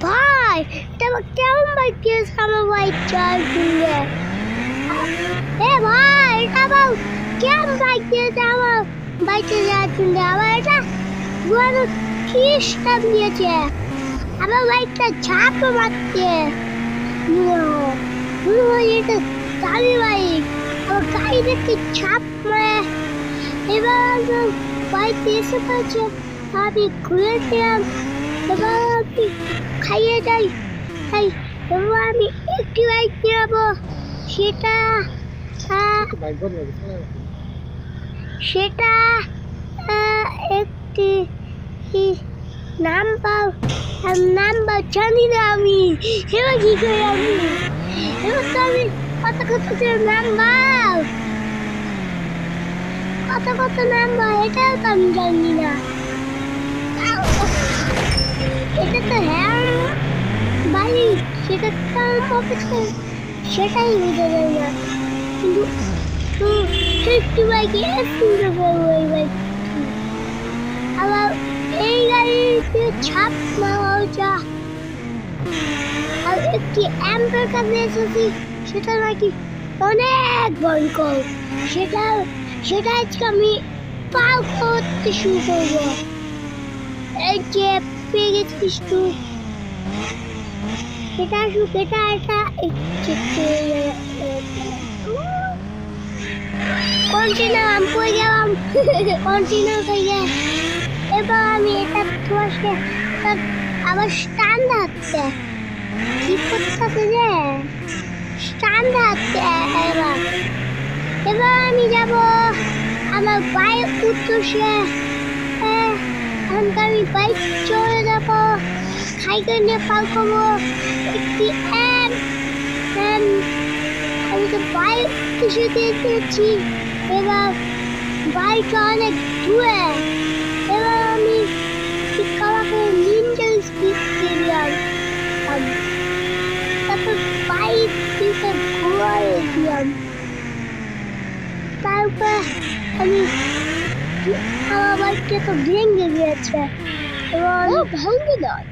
ভাই এটা কেমন বাইক দিয়েছে আমার বাইক চার দিলে এ ভাই এটা আবার কেমন বাইক দিয়েছে আমার বাইকে চার দিলে আবার এটা 2030 টাকা দিয়েছে আমার বাইকটা ঝাঁপ মারছে এটা দামি বাইক আমার গাড়ি দেখতে ঝাঁপ মারে এবার বাইক এসে পড়ছে আমি ঘুরেছিলাম এবার আমি খাইয়ে যাই তাই এবার আমি একটি বাইক নেবো সেটা একটি নাম্বার জানি না আমি এবার কি করে আমি এবার তো আমি কত নাম্বার কত নাম্বার এটাও তো আমি জানি না এটা তো হ্যাঁ বাড়ি সেটা সেটাই বুঝে যায় না কিন্তু একটু বাইকে ওই বাইক আবার এই গাড়িতে ছাপ মারা যা আর একটি অ্যাম্পের কাছে এসেছি সেটা নাকি অনেক ভয়ঙ্কর সেটা আজকে আমি পার করতে শুরু করবো এই যে পেয়ে গেছিস তুই এটা কন্টিনিউ আমি পড়ে গেলাম কন্টিনিউ হয়ে এবার আমি এটা তোমাকে আবার স্ট্যান্ড হাঁটতে কি করতেছে যে স্ট্যান্ড হাঁটতে এবার আমি যাব আমার বাইক উঠছে আমি বাইক চলে যাবো সাইকেল নিয়ে পার করবো একটি আমি তো বাইক এসে দিয়েছি এবার বাইকটা অনেক দূরে এবার আমি কামাকে নিনজা স্পিড দিলাম তারপর বাইক দিতে ঘুরে দিলাম তারপর আমি আমার বাইকটা তো ভেঙে গিয়েছে এবং ভেঙে দেয়